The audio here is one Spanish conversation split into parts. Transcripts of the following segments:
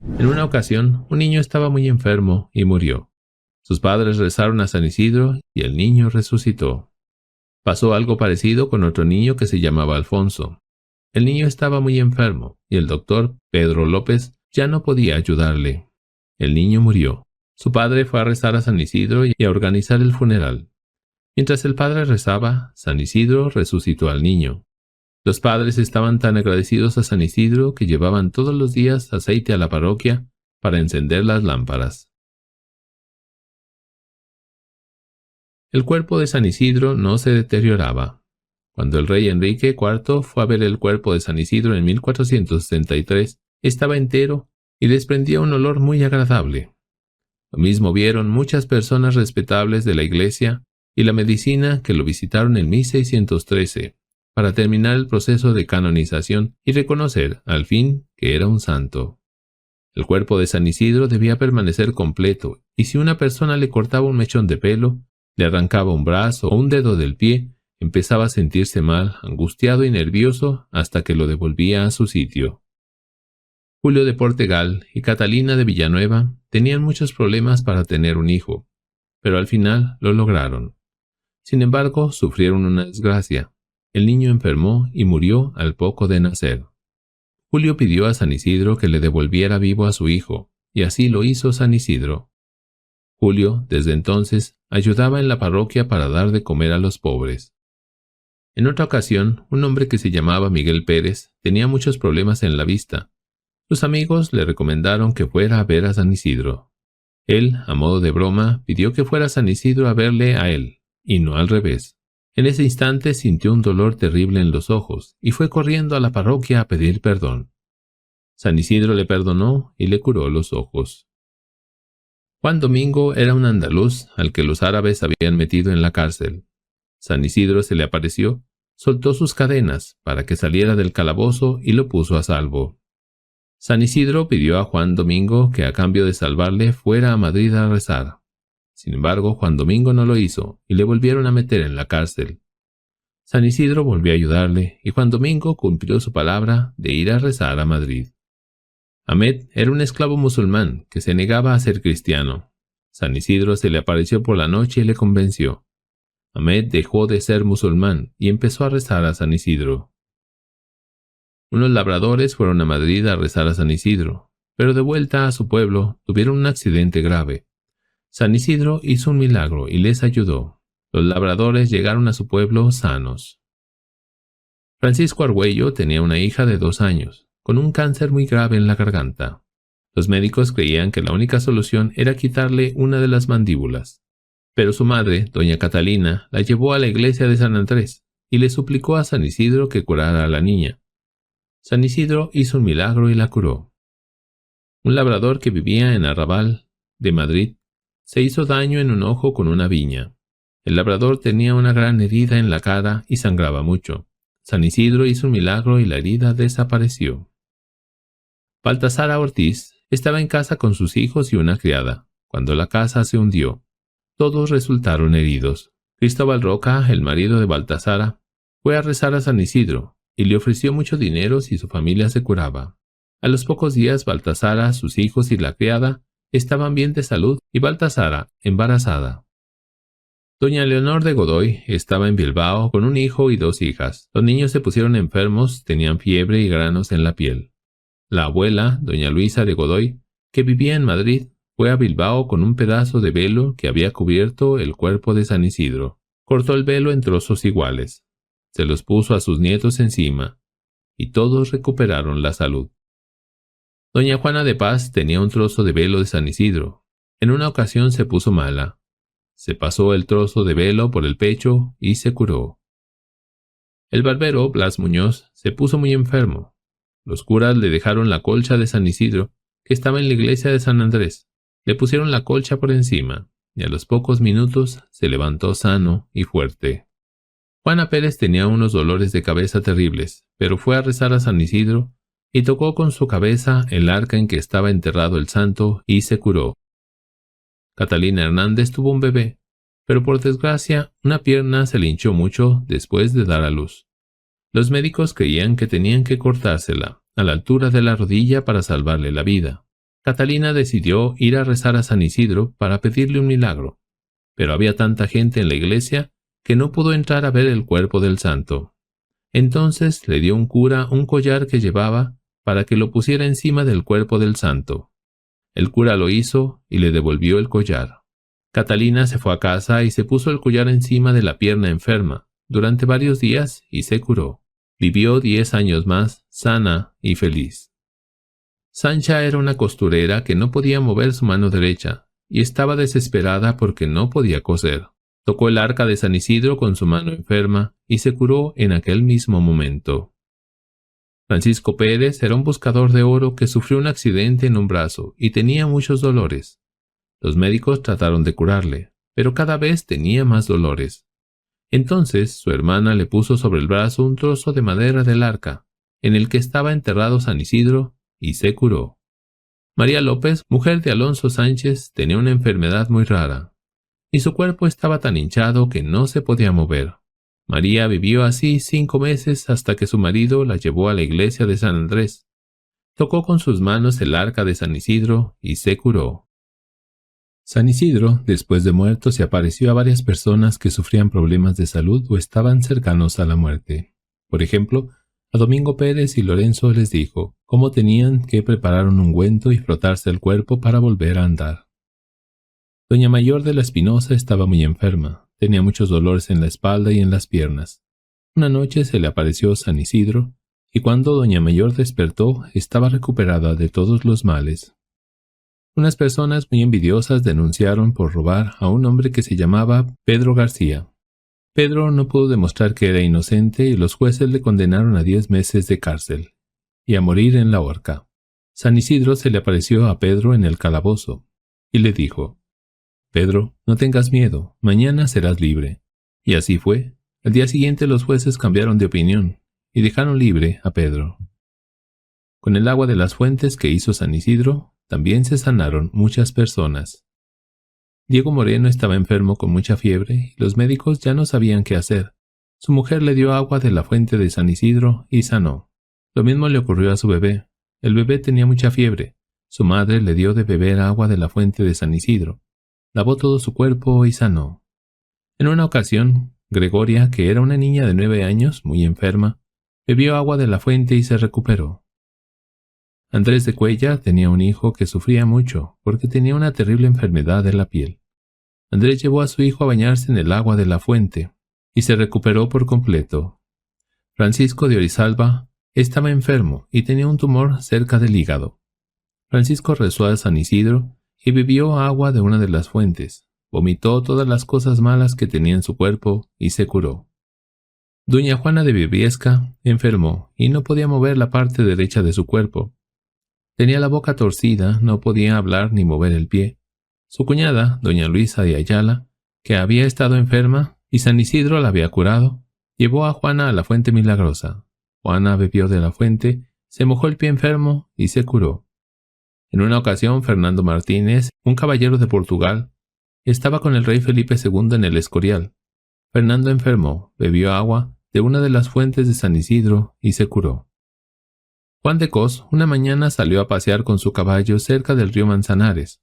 En una ocasión, un niño estaba muy enfermo y murió. Sus padres rezaron a San Isidro y el niño resucitó. Pasó algo parecido con otro niño que se llamaba Alfonso. El niño estaba muy enfermo y el doctor Pedro López ya no podía ayudarle. El niño murió. Su padre fue a rezar a San Isidro y a organizar el funeral. Mientras el padre rezaba, San Isidro resucitó al niño. Los padres estaban tan agradecidos a San Isidro que llevaban todos los días aceite a la parroquia para encender las lámparas. El cuerpo de San Isidro no se deterioraba. Cuando el rey Enrique IV fue a ver el cuerpo de San Isidro en 1463, estaba entero y desprendía un olor muy agradable. Lo mismo vieron muchas personas respetables de la iglesia y la medicina que lo visitaron en 1613, para terminar el proceso de canonización y reconocer, al fin, que era un santo. El cuerpo de San Isidro debía permanecer completo, y si una persona le cortaba un mechón de pelo, le arrancaba un brazo o un dedo del pie, empezaba a sentirse mal, angustiado y nervioso hasta que lo devolvía a su sitio. Julio de Portegal y Catalina de Villanueva tenían muchos problemas para tener un hijo, pero al final lo lograron. Sin embargo, sufrieron una desgracia. El niño enfermó y murió al poco de nacer. Julio pidió a San Isidro que le devolviera vivo a su hijo, y así lo hizo San Isidro. Julio, desde entonces, ayudaba en la parroquia para dar de comer a los pobres. En otra ocasión, un hombre que se llamaba Miguel Pérez tenía muchos problemas en la vista. Sus amigos le recomendaron que fuera a ver a San Isidro. Él, a modo de broma, pidió que fuera San Isidro a verle a él, y no al revés. En ese instante sintió un dolor terrible en los ojos y fue corriendo a la parroquia a pedir perdón. San Isidro le perdonó y le curó los ojos. Juan Domingo era un andaluz al que los árabes habían metido en la cárcel. San Isidro se le apareció, soltó sus cadenas para que saliera del calabozo y lo puso a salvo. San Isidro pidió a Juan Domingo que a cambio de salvarle fuera a Madrid a rezar. Sin embargo, Juan Domingo no lo hizo y le volvieron a meter en la cárcel. San Isidro volvió a ayudarle y Juan Domingo cumplió su palabra de ir a rezar a Madrid. Ahmed era un esclavo musulmán que se negaba a ser cristiano. San Isidro se le apareció por la noche y le convenció. Ahmed dejó de ser musulmán y empezó a rezar a San Isidro. Unos labradores fueron a Madrid a rezar a San Isidro, pero de vuelta a su pueblo tuvieron un accidente grave. San Isidro hizo un milagro y les ayudó. Los labradores llegaron a su pueblo sanos. Francisco Argüello tenía una hija de 2 años, con un cáncer muy grave en la garganta. Los médicos creían que la única solución era quitarle una de las mandíbulas. Pero su madre, doña Catalina, la llevó a la iglesia de San Andrés y le suplicó a San Isidro que curara a la niña. San Isidro hizo un milagro y la curó. Un labrador que vivía en Arrabal, de Madrid, se hizo daño en un ojo con una viña. El labrador tenía una gran herida en la cara y sangraba mucho. San Isidro hizo un milagro y la herida desapareció. Baltasara Ortiz estaba en casa con sus hijos y una criada, cuando la casa se hundió. Todos resultaron heridos. Cristóbal Roca, el marido de Baltasara, fue a rezar a San Isidro y le ofreció mucho dinero si su familia se curaba. A los pocos días, Baltasara, sus hijos y la criada estaban bien de salud y Baltasara embarazada. Doña Leonor de Godoy estaba en Bilbao con un hijo y 2 hijas. Los niños se pusieron enfermos, tenían fiebre y granos en la piel. La abuela, doña Luisa de Godoy, que vivía en Madrid, fue a Bilbao con un pedazo de velo que había cubierto el cuerpo de San Isidro. Cortó el velo en trozos iguales. Se los puso a sus nietos encima, y todos recuperaron la salud. Doña Juana de Paz tenía un trozo de velo de San Isidro. En una ocasión se puso mala. Se pasó el trozo de velo por el pecho y se curó. El barbero, Blas Muñoz, se puso muy enfermo. Los curas le dejaron la colcha de San Isidro, que estaba en la iglesia de San Andrés. Le pusieron la colcha por encima, y a los pocos minutos se levantó sano y fuerte. Juana Pérez tenía unos dolores de cabeza terribles, pero fue a rezar a San Isidro y tocó con su cabeza el arca en que estaba enterrado el santo y se curó. Catalina Hernández tuvo un bebé, pero por desgracia una pierna se le hinchó mucho después de dar a luz. Los médicos creían que tenían que cortársela a la altura de la rodilla para salvarle la vida. Catalina decidió ir a rezar a San Isidro para pedirle un milagro, pero había tanta gente en la iglesia que no pudo entrar a ver el cuerpo del santo. Entonces le dio un cura un collar que llevaba para que lo pusiera encima del cuerpo del santo. El cura lo hizo y le devolvió el collar. Catalina se fue a casa y se puso el collar encima de la pierna enferma durante varios días y se curó. Vivió 10 años más, sana y feliz. Sancha era una costurera que no podía mover su mano derecha y estaba desesperada porque no podía coser. Tocó el arca de San Isidro con su mano enferma y se curó en aquel mismo momento. Francisco Pérez era un buscador de oro que sufrió un accidente en un brazo y tenía muchos dolores. Los médicos trataron de curarle, pero cada vez tenía más dolores. Entonces su hermana le puso sobre el brazo un trozo de madera del arca, en el que estaba enterrado San Isidro, y se curó. María López, mujer de Alonso Sánchez, tenía una enfermedad muy rara, y su cuerpo estaba tan hinchado que no se podía mover. María vivió así 5 meses hasta que su marido la llevó a la iglesia de San Andrés. Tocó con sus manos el arca de San Isidro y se curó. San Isidro, después de muerto, se apareció a varias personas que sufrían problemas de salud o estaban cercanos a la muerte. Por ejemplo, a Domingo Pérez y Lorenzo les dijo cómo tenían que preparar un ungüento y frotarse el cuerpo para volver a andar. Doña Mayor de la Espinosa estaba muy enferma, tenía muchos dolores en la espalda y en las piernas. Una noche se le apareció San Isidro, y cuando Doña Mayor despertó estaba recuperada de todos los males. Unas personas muy envidiosas denunciaron por robar a un hombre que se llamaba Pedro García. Pedro no pudo demostrar que era inocente y los jueces le condenaron a 10 meses de cárcel y a morir en la horca. San Isidro se le apareció a Pedro en el calabozo y le dijo: «Pedro, no tengas miedo, mañana serás libre». Y así fue. Al día siguiente los jueces cambiaron de opinión y dejaron libre a Pedro. Con el agua de las fuentes que hizo San Isidro, también se sanaron muchas personas. Diego Moreno estaba enfermo con mucha fiebre y los médicos ya no sabían qué hacer. Su mujer le dio agua de la fuente de San Isidro y sanó. Lo mismo le ocurrió a su bebé. El bebé tenía mucha fiebre. Su madre le dio de beber agua de la fuente de San Isidro. Lavó todo su cuerpo y sanó. En una ocasión, Gregoria, que era una niña de 9 años, muy enferma, bebió agua de la fuente y se recuperó. Andrés de Cuellar tenía un hijo que sufría mucho porque tenía una terrible enfermedad de la piel. Andrés llevó a su hijo a bañarse en el agua de la fuente y se recuperó por completo. Francisco de Orizalva estaba enfermo y tenía un tumor cerca del hígado. Francisco rezó a San Isidro y bebió agua de una de las fuentes, vomitó todas las cosas malas que tenía en su cuerpo y se curó. Doña Juana de Briviesca enfermó y no podía mover la parte derecha de su cuerpo. Tenía la boca torcida, no podía hablar ni mover el pie. Su cuñada, doña Luisa de Ayala, que había estado enferma y San Isidro la había curado, llevó a Juana a la fuente milagrosa. Juana bebió de la fuente, se mojó el pie enfermo y se curó. En una ocasión, Fernando Martínez, un caballero de Portugal, estaba con el rey Felipe II en el Escorial. Fernando enfermó, bebió agua de una de las fuentes de San Isidro y se curó. Juan de Cos una mañana salió a pasear con su caballo cerca del río Manzanares.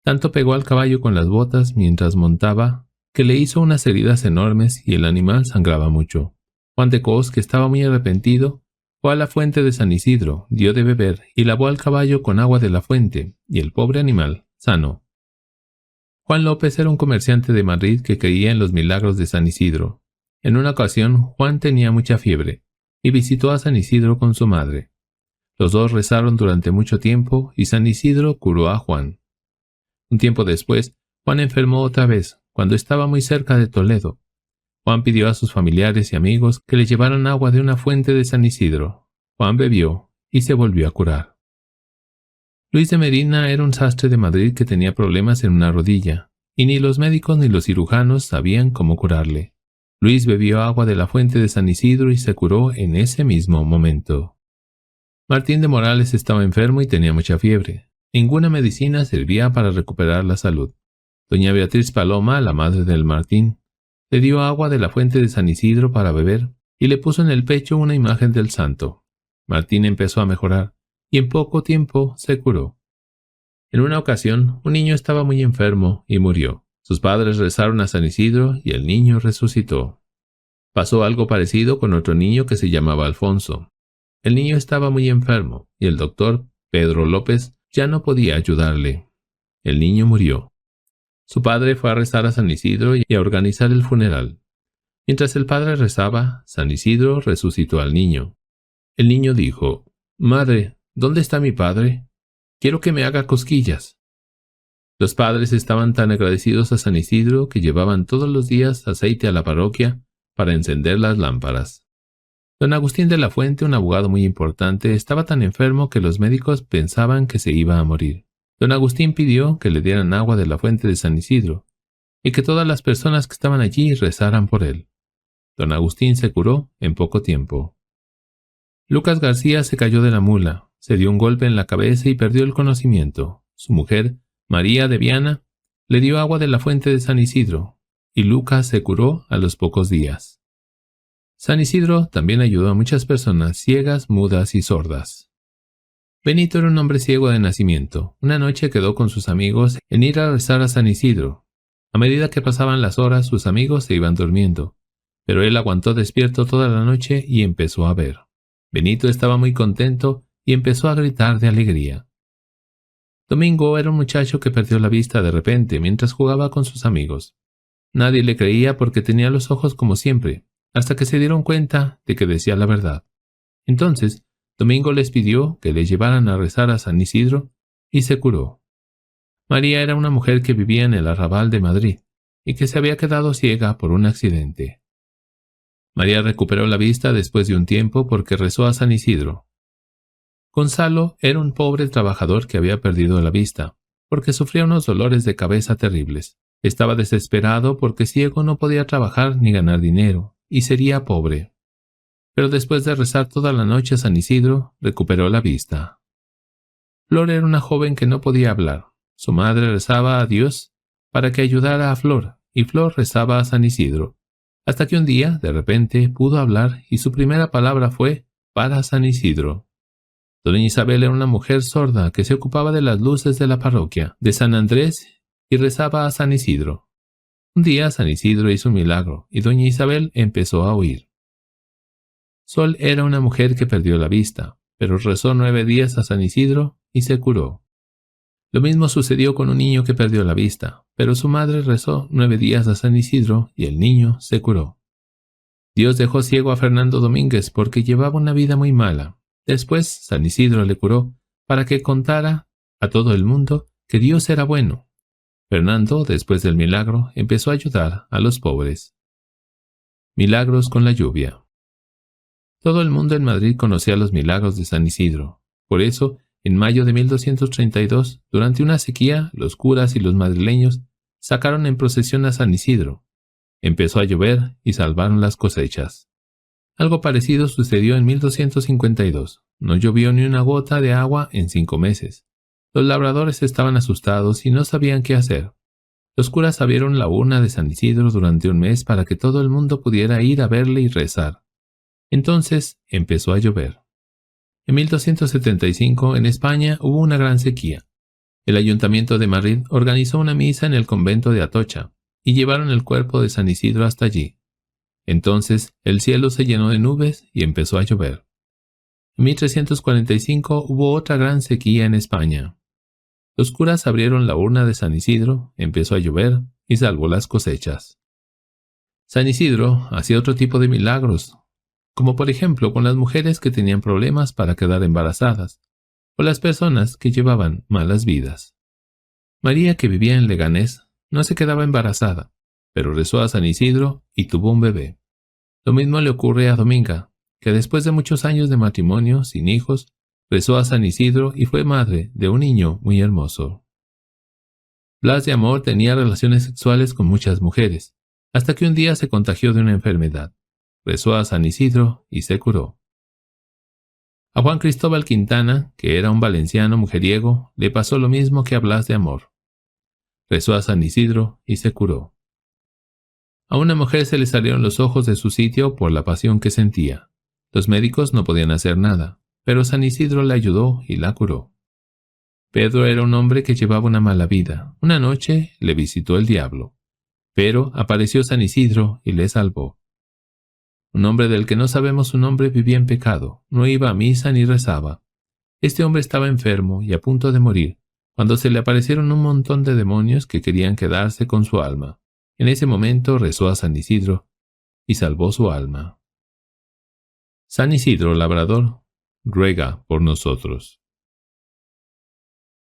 Tanto pegó al caballo con las botas mientras montaba que le hizo unas heridas enormes y el animal sangraba mucho. Juan de Cos, que estaba muy arrepentido, fue a la fuente de San Isidro, dio de beber y lavó al caballo con agua de la fuente, y el pobre animal sanó. Juan López era un comerciante de Madrid que creía en los milagros de San Isidro. En una ocasión, Juan tenía mucha fiebre y visitó a San Isidro con su madre. Los dos rezaron durante mucho tiempo y San Isidro curó a Juan. Un tiempo después, Juan enfermó otra vez, cuando estaba muy cerca de Toledo. Juan pidió a sus familiares y amigos que le llevaran agua de una fuente de San Isidro. Juan bebió y se volvió a curar. Luis de Medina era un sastre de Madrid que tenía problemas en una rodilla, y ni los médicos ni los cirujanos sabían cómo curarle. Luis bebió agua de la fuente de San Isidro y se curó en ese mismo momento. Martín de Morales estaba enfermo y tenía mucha fiebre. Ninguna medicina servía para recuperar la salud. Doña Beatriz Paloma, la madre del Martín, le dio agua de la fuente de San Isidro para beber y le puso en el pecho una imagen del santo. Martín empezó a mejorar y en poco tiempo se curó. En una ocasión, un niño estaba muy enfermo y murió. Sus padres rezaron a San Isidro y el niño resucitó. Pasó algo parecido con otro niño que se llamaba Alfonso. El niño estaba muy enfermo y el doctor Pedro López ya no podía ayudarle. El niño murió. Su padre fue a rezar a San Isidro y a organizar el funeral. Mientras el padre rezaba, San Isidro resucitó al niño. El niño dijo: «Madre, ¿dónde está mi padre? Quiero que me haga cosquillas». Los padres estaban tan agradecidos a San Isidro que llevaban todos los días aceite a la parroquia para encender las lámparas. Don Agustín de la Fuente, un abogado muy importante, estaba tan enfermo que los médicos pensaban que se iba a morir. Don Agustín pidió que le dieran agua de la fuente de San Isidro y que todas las personas que estaban allí rezaran por él. Don Agustín se curó en poco tiempo. Lucas García se cayó de la mula, se dio un golpe en la cabeza y perdió el conocimiento. Su mujer, María de Viana, le dio agua de la fuente de San Isidro y Lucas se curó a los pocos días. San Isidro también ayudó a muchas personas ciegas, mudas y sordas. Benito era un hombre ciego de nacimiento. Una noche quedó con sus amigos en ir a rezar a San Isidro. A medida que pasaban las horas, sus amigos se iban durmiendo, pero él aguantó despierto toda la noche y empezó a ver. Benito estaba muy contento y empezó a gritar de alegría. Domingo era un muchacho que perdió la vista de repente mientras jugaba con sus amigos. Nadie le creía porque tenía los ojos como siempre, hasta que se dieron cuenta de que decía la verdad. Entonces, Domingo les pidió que le llevaran a rezar a San Isidro y se curó. María era una mujer que vivía en el arrabal de Madrid y que se había quedado ciega por un accidente. María recuperó la vista después de un tiempo porque rezó a San Isidro. Gonzalo era un pobre trabajador que había perdido la vista, porque sufría unos dolores de cabeza terribles. Estaba desesperado porque ciego no podía trabajar ni ganar dinero, y sería pobre. Pero después de rezar toda la noche a San Isidro, recuperó la vista. Flor era una joven que no podía hablar. Su madre rezaba a Dios para que ayudara a Flor, y Flor rezaba a San Isidro, hasta que un día, de repente, pudo hablar y su primera palabra fue para San Isidro. Doña Isabel era una mujer sorda que se ocupaba de las luces de la parroquia de San Andrés y rezaba a San Isidro. Un día San Isidro hizo un milagro y doña Isabel empezó a oír. Sol era una mujer que perdió la vista, pero rezó 9 días a San Isidro y se curó. Lo mismo sucedió con un niño que perdió la vista, pero su madre rezó 9 días a San Isidro y el niño se curó. Dios dejó ciego a Fernando Domínguez porque llevaba una vida muy mala. Después San Isidro le curó para que contara a todo el mundo que Dios era bueno. Fernando, después del milagro, empezó a ayudar a los pobres. Milagros con la lluvia. Todo el mundo en Madrid conocía los milagros de San Isidro. Por eso, en mayo de 1232, durante una sequía, los curas y los madrileños sacaron en procesión a San Isidro. Empezó a llover y salvaron las cosechas. Algo parecido sucedió en 1252. No llovió ni una gota de agua en 5 meses. Los labradores estaban asustados y no sabían qué hacer. Los curas abrieron la urna de San Isidro durante un mes para que todo el mundo pudiera ir a verle y rezar. Entonces empezó a llover. En 1275 en España hubo una gran sequía. El Ayuntamiento de Madrid organizó una misa en el convento de Atocha y llevaron el cuerpo de San Isidro hasta allí. Entonces el cielo se llenó de nubes y empezó a llover. En 1345 hubo otra gran sequía en España. Los curas abrieron la urna de San Isidro, empezó a llover y salvó las cosechas. San Isidro hacía otro tipo de milagros, como por ejemplo con las mujeres que tenían problemas para quedar embarazadas, o las personas que llevaban malas vidas. María, que vivía en Leganés, no se quedaba embarazada, pero rezó a San Isidro y tuvo un bebé. Lo mismo le ocurre a Dominga, que después de muchos años de matrimonio sin hijos, rezó a San Isidro y fue madre de un niño muy hermoso. Blas de Amor tenía relaciones sexuales con muchas mujeres, hasta que un día se contagió de una enfermedad. Rezó a San Isidro y se curó. A Juan Cristóbal Quintana, que era un valenciano mujeriego, le pasó lo mismo que a Blas de Amor. Rezó a San Isidro y se curó. A una mujer se le salieron los ojos de su sitio por la pasión que sentía. Los médicos no podían hacer nada, pero San Isidro la ayudó y la curó. Pedro era un hombre que llevaba una mala vida. Una noche le visitó el diablo, pero apareció San Isidro y le salvó. Un hombre del que no sabemos su nombre vivía en pecado, no iba a misa ni rezaba. Este hombre estaba enfermo y a punto de morir, cuando se le aparecieron un montón de demonios que querían quedarse con su alma. En ese momento rezó a San Isidro y salvó su alma. San Isidro Labrador, ruega por nosotros.